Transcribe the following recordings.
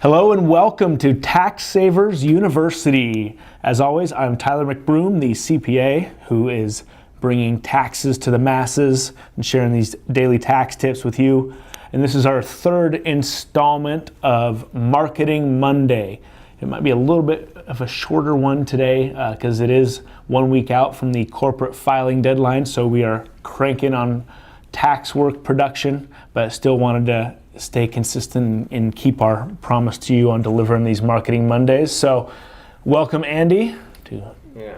Hello and welcome to Tax Savers University. As always, I'm Tyler McBroom, the CPA, who is bringing taxes to the masses and sharing these daily tax tips with you. And this is our third installment of Marketing Monday. It might be a little bit of a shorter one today because it is 1 week out from the corporate filing deadline, so we are cranking on tax work production, but still wanted to stay consistent and keep our promise to you on delivering these Marketing Mondays. So welcome, Andy, to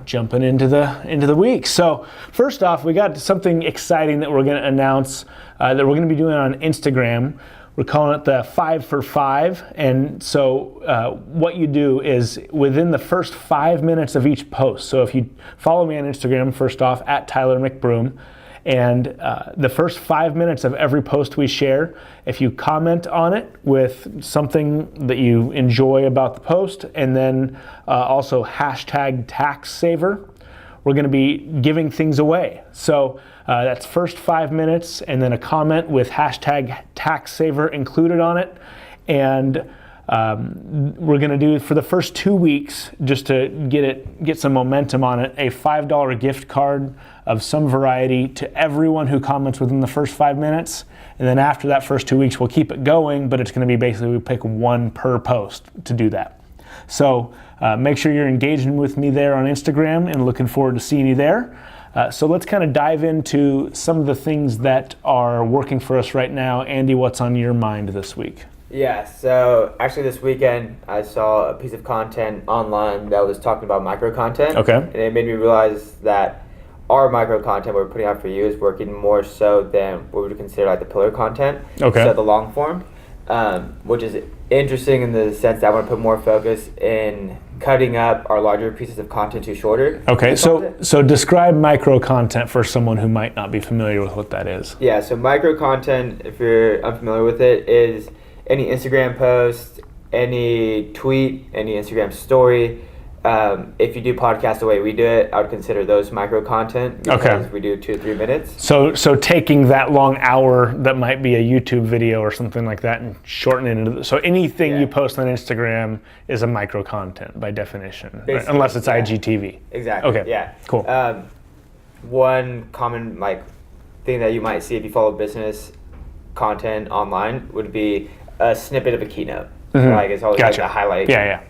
jumping into the week. So first off, we got something exciting that we're going to announce that we're going to be doing on Instagram. We're calling it the 5 for 5. And so what you do is within the first 5 minutes of each post. So if you follow me on Instagram, first off, at Tyler McBroom, and the first 5 minutes of every post we share, if you comment on it with something that you enjoy about the post, and then also hashtag TaxSaver, we're going to be giving things away. So that's first 5 minutes, and then a comment with hashtag TaxSaver included on it. And we're going to do for the first 2 weeks, just to get some momentum on it, a $5 gift card of some variety to everyone who comments within the first 5 minutes. And then after that first 2 weeks, we'll keep it going, but it's going to be basically we pick one per post to do that. So make sure you're engaging with me there on Instagram and looking forward to seeing you there. So let's kind of dive into some of the things that are working for us right now. Andy, what's on your mind this week? Yeah, so actually this weekend I saw a piece of content online that was talking about micro-content. Okay. And it made me realize that our micro-content we're putting out for you is working more so than what we would consider like the pillar content. Okay. So the long form, which is interesting in the sense that I want to put more focus in cutting up our larger pieces of content to shorter. Okay, so describe micro-content for someone who might not be familiar with what that is. Yeah, so micro-content, if you're unfamiliar with it, is any Instagram post, any tweet, any Instagram story. If you do podcast the way we do it, I would consider those micro content because we do 2 or 3 minutes. So taking that long hour that might be a YouTube video or something like that and shortening it into so anything you post on Instagram is a micro content by definition, right? Unless it's IGTV. Exactly. Okay. Yeah. Cool. One common thing that you might see if you follow business content online would be a snippet of a keynote. Mm-hmm. It's always gotcha. like a highlight. Yeah.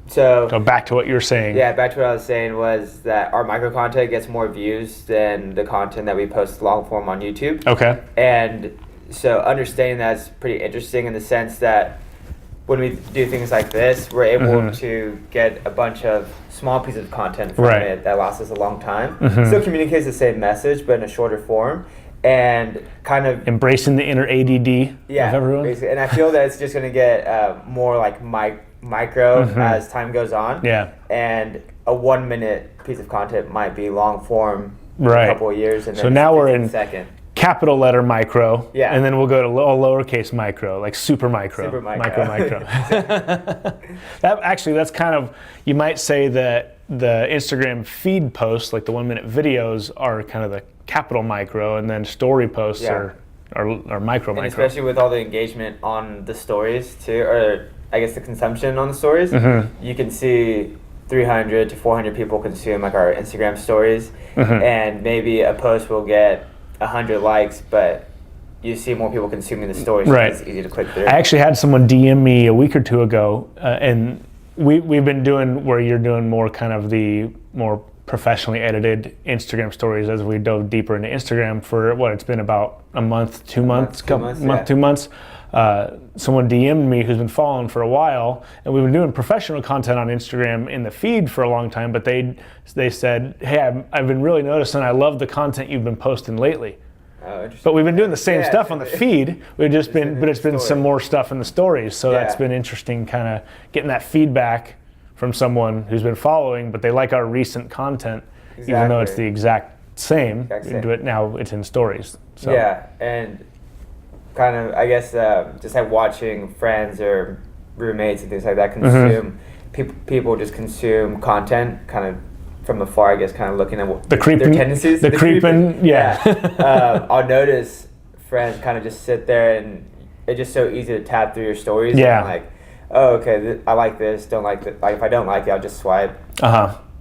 So back to what you're saying. Yeah, back to what I was saying was that our micro content gets more views than the content that we post long form on YouTube. Okay. And so understanding that's pretty interesting in the sense that when we do things like this, we're able to get a bunch of small pieces of content from it that lasts us a long time. Still communicates the same message, but in a shorter form. And kind of embracing the inner ADD of everyone. Basically. And I feel that it's just going to get more like micro as time goes on. Yeah. And a 1 minute piece of content might be long form in a couple of years. And so now we're in second. Capital letter micro. Yeah. And then we'll go to lowercase micro, like super micro. Micro. That's kind of, you might say that the Instagram feed posts, like the 1 minute videos, are kind of the capital micro, and then story posts are micro. And especially with all the engagement on the stories too, or I guess the consumption on the stories, you can see 300 to 400 people consume our Instagram stories, and maybe a post will get 100 likes, but you see more people consuming the stories, so it's easy to click through. I actually had someone DM me a week or two ago, and we've been doing where you're doing more kind of the more professionally edited Instagram stories as we dove deeper into Instagram for it's been about a month, 2 months, 2 months. Someone DM'd me who's been following for a while, and we've been doing professional content on Instagram in the feed for a long time, but they said, hey, I've been really noticing I love the content you've been posting lately. But we've been doing the same stuff on the feed. But it's been some more stuff in the stories. So that's been interesting, kind of getting that feedback from someone who's been following, but they like our recent content, even though it's the exact same. We do it now. It's in stories. So. Yeah, and kind of I guess just like watching friends or roommates and things like that consume. People just consume content kind of from afar, I guess, kind of looking at their tendencies. The creeping, yeah. I'll notice friends kind of just sit there, and it's just so easy to tap through your stories. Yeah. And oh, okay, I like this, don't like it. Like if I don't like it, I'll just swipe.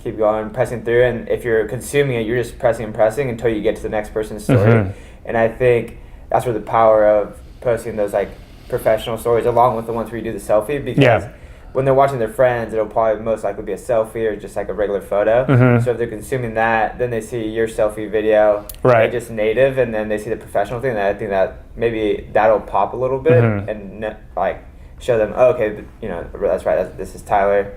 Keep going, pressing through, and if you're consuming it, you're just pressing and pressing until you get to the next person's story. And I think that's where the power of posting those like professional stories, along with the ones where you do the selfie, because when they're watching their friends, it'll probably most likely be a selfie or just like a regular photo. So if they're consuming that, then they see your selfie video, just native, and then they see the professional thing. And I think that maybe that'll pop a little bit and like show them, oh, okay, you know, that's right. This is Tyler.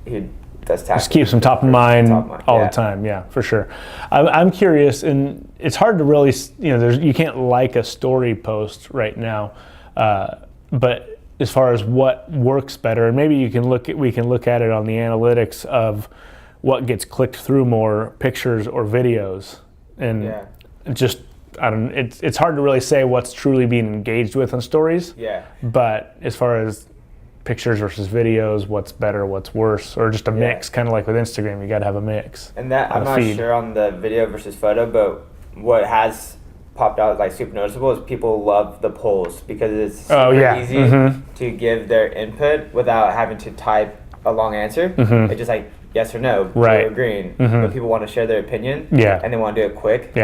He does tax. Just keeps them top of mind all the time. Yeah, for sure. I'm curious, and it's hard to really, you know, you can't like a story post right now, but as far as what works better, and maybe we can look at it on the analytics of what gets clicked through more, pictures or videos, and just it's hard to really say what's truly being engaged with on stories. But as far as pictures versus videos, what's better, what's worse, or just a mix, kind of like with Instagram, you got to have a mix. And that I'm not sure on the video versus photo, but what has popped out like super noticeable is people love the polls because it's super easy to give their input without having to type a long answer. It's just like yes or no, blue or green. But people want to share their opinion, and they want to do it quick.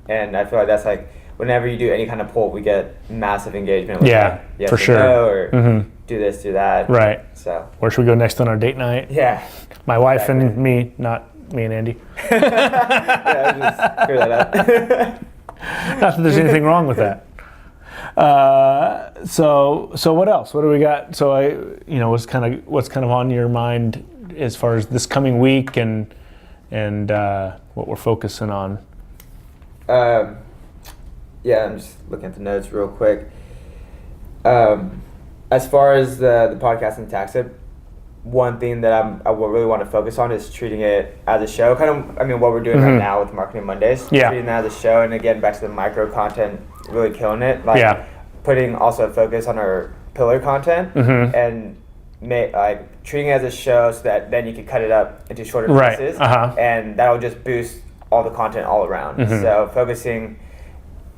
And I feel like that's like whenever you do any kind of poll, we get massive engagement. With like, yes for or sure. No, or do this, do that. So where should we go next on our date night? My wife and me, not me and Andy. Just clear that up. Not that there's anything wrong with that. So what else? What do we got? So what's kind of on your mind as far as this coming week and what we're focusing on? I'm just looking at the notes real quick. As far as the podcast and tax tip, one thing that I really want to focus on is treating it as a show. What we're doing right now with Marketing Mondays. Treating that as a show, and again, back to the micro content, really killing it. Putting also a focus on our pillar content and treating it as a show so that then you can cut it up into shorter pieces. And that'll just boost all the content all around. So focusing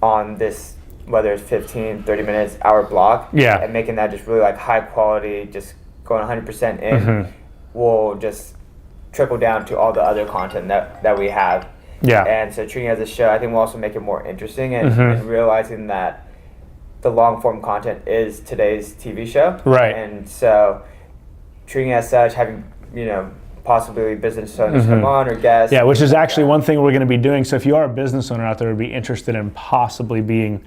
on this, whether it's 15, 30 minutes, hour block, and making that just really like high quality, just going 100% in, will just trickle down to all the other content that we have. And so treating it as a show, I think will also make it more interesting and realizing that the long form content is today's TV show. And so treating it as such, having, possibly business owners come on or guests. Which is actually one thing we're going to be doing. So if you are a business owner out there who'd be interested in possibly being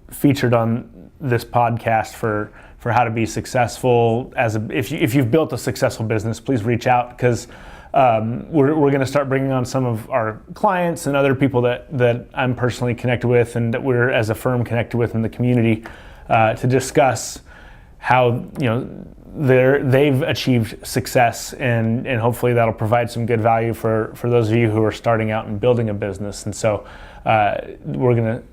featured on this podcast for how to be successful if you've built a successful business, please reach out, because we're going to start bringing on some of our clients and other people that I'm personally connected with and that we're as a firm connected with in the community to discuss how they've achieved success, and hopefully that'll provide some good value for those of you who are starting out and building a business. And so we're going to,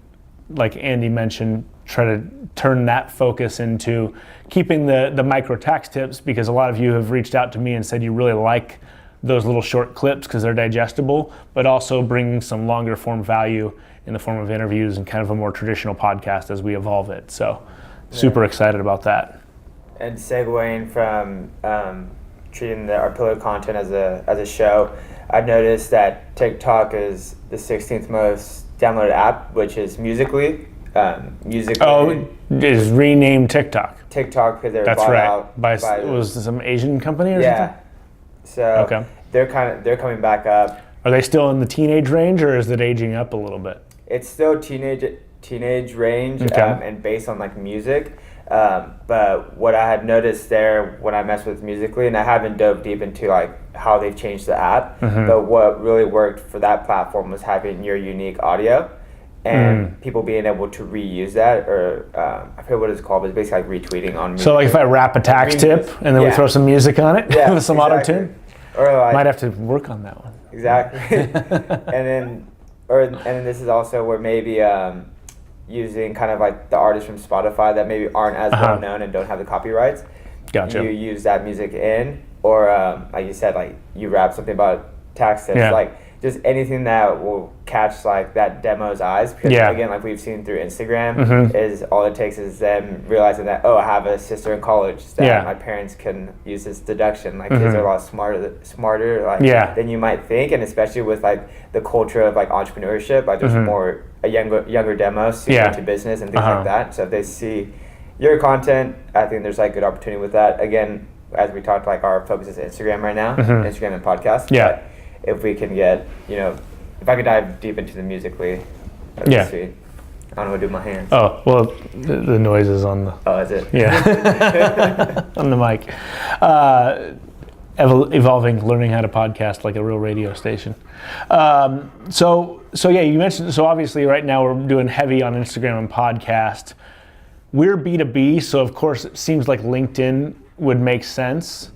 like Andy mentioned, try to turn that focus into keeping the micro tax tips, because a lot of you have reached out to me and said you really like those little short clips because they're digestible, but also bringing some longer form value in the form of interviews and kind of a more traditional podcast as we evolve it. So super excited about that. And segueing from treating our pillar content as a show, I've noticed that TikTok is the 16th most downloaded app, which is Musical.ly. Is renamed TikTok. TikTok, because they were bought out by was some Asian company or something? So they're coming back up. Are they still in the teenage range, or is it aging up a little bit? It's still teenage range, and based on like music. But what I had noticed there when I messed with Musical.ly, and I haven't dove deep into like how they've changed the app, but what really worked for that platform was having your unique audio and people being able to reuse that, or I forget what it's called, but it's basically like retweeting on music. So like if I rap a tax tip and then we throw some music on it with some auto-tune? Or like, might have to work on that one. Exactly. and then this is also where maybe using kind of like the artists from Spotify that maybe aren't as well known and don't have the copyrights. Gotcha. You use that music in, or like you said, like you rap something about tax tips, like just anything that will catch like that demo's eyes, because again, like we've seen through Instagram, is all it takes is them realizing that, oh, I have a sister in college that my parents can use this deduction. Like kids are a lot smarter like than you might think, and especially with like the culture of like entrepreneurship, like there's more a younger demo super into business and things like that. So if they see your content, I think there's like good opportunity with that. Again, as we talked, like our focus is Instagram right now, Instagram and podcast. But if we can get, if I could dive deep into the musically, that'd be sweet. I don't know what to do with my hands. Oh, well, the noise is on the... Oh, is it? Yeah. On the mic. Evolving, learning how to podcast like a real radio station. So yeah, you mentioned, so obviously right now we're doing heavy on Instagram and podcast. We're B2B, so of course it seems like LinkedIn would make sense,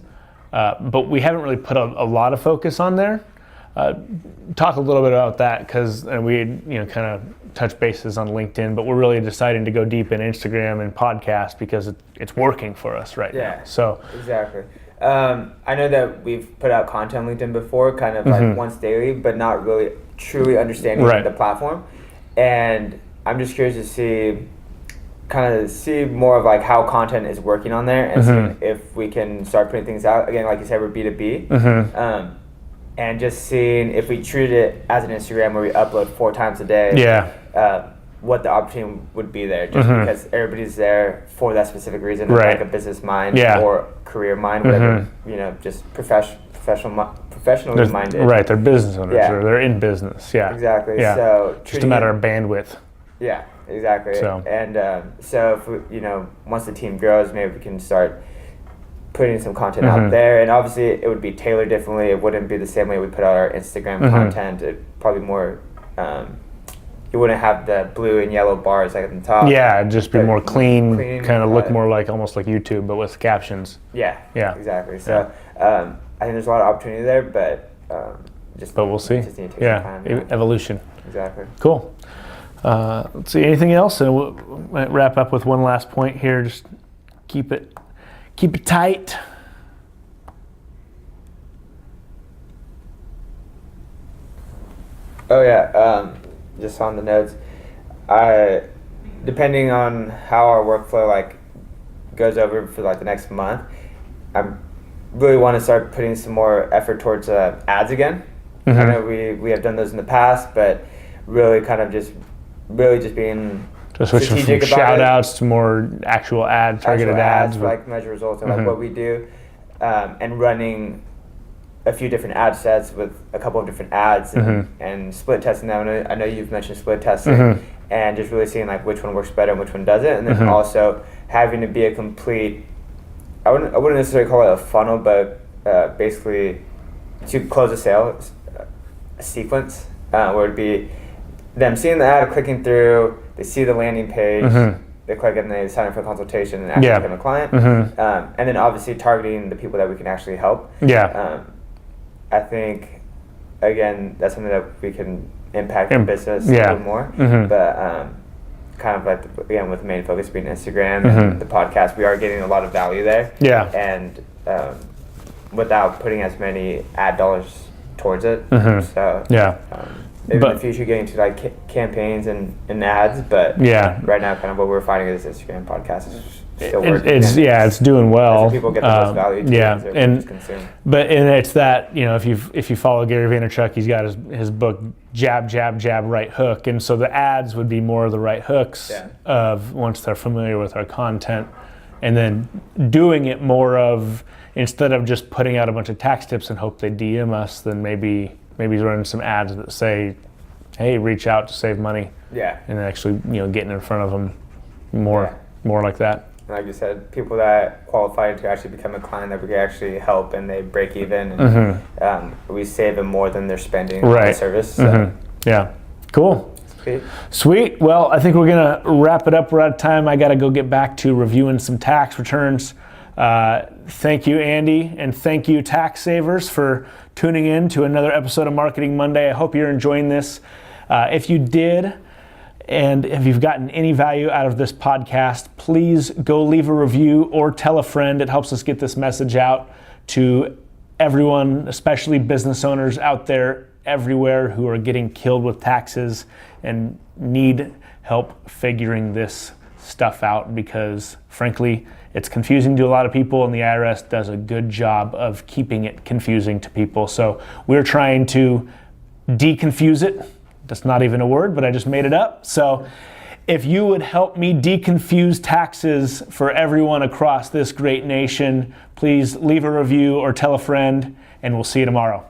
but we haven't really put a lot of focus on there. Talk a little bit about that, because we kind of touch bases on LinkedIn, but we're really deciding to go deep in Instagram and podcast because it's working for us right now. So exactly. I know that we've put out content on LinkedIn before, kind of like once daily, but not really truly understanding the platform. And I'm just curious to see more of like how content is working on there, and see if we can start putting things out. Again, like you said, we're B2B. And just seeing if we treat it as an Instagram where we upload 4 times a day, what the opportunity would be there, just because everybody's there for that specific reason, like a business mind or career mind, whatever, just professionally minded. Right, they're business owners, or they're in business, Exactly, so just a matter of bandwidth. Yeah, exactly. So. And so if we, once the team grows, maybe we can start putting some content out there, and obviously it would be tailored differently. It wouldn't be the same way we put out our Instagram content. It probably more, you wouldn't have the blue and yellow bars like at the top. Yeah, it'd just be more clean, kind of look more like almost like YouTube, but with captions. Yeah, exactly. So I think there's a lot of opportunity there, but we'll see. Just need to take some time, evolution. Exactly. Cool. Let's see, anything else? And we'll wrap up with one last point here. Just keep it tight. Oh yeah, just on the notes, depending on how our workflow like goes over for like the next month, I really want to start putting some more effort towards ads again. I know we have done those in the past, but really kind of just being switching from shout outs to more actual targeted ads. Like measure results and like what we do, and running a few different ad sets with a couple of different ads and split testing them. I know you've mentioned split testing, and just really seeing like which one works better and which one doesn't, and then also having to be a complete, I wouldn't necessarily call it a funnel, but basically to close a sale, a sequence where it'd be them seeing the ad, clicking through, they see the landing page, they click and they sign up for a consultation and actually become a client, and then obviously targeting the people that we can actually help. I think, again, that's something that we can impact the business a little more, but kind of like, again, with the main focus being Instagram and the podcast, we are getting a lot of value there, and without putting as many ad dollars towards it, so maybe in the future getting to like campaigns and ads, but right now kind of what we're finding is Instagram podcast is still working. It's doing well. That's where people get the most value to and consume. It's that, if you follow Gary Vaynerchuk, he's got his book Jab Jab Jab Right Hook, and so the ads would be more of the right hooks of once they're familiar with our content, and then doing it more of, instead of just putting out a bunch of tax tips and hope they DM us, then maybe running some ads that say, hey, reach out to save money. And actually, getting in front of them more like that. Like you said, people that qualify to actually become a client that we can actually help, and they break even, and we save them more than they're spending on the service. So. Yeah. Cool. Sweet. Well, I think we're going to wrap it up. We're out of time. I got to go get back to reviewing some tax returns. Thank you, Andy, and thank you, tax savers, for tuning in to another episode of Marketing Monday. I hope you're enjoying this. If you did, and if you've gotten any value out of this podcast, please go leave a review or tell a friend. It helps us get this message out to everyone, especially business owners out there everywhere who are getting killed with taxes and need help figuring this stuff out, because frankly, it's confusing to a lot of people, and the IRS does a good job of keeping it confusing to people. So we're trying to deconfuse it. That's not even a word, but I just made it up. So if you would help me deconfuse taxes for everyone across this great nation, please leave a review or tell a friend, and we'll see you tomorrow.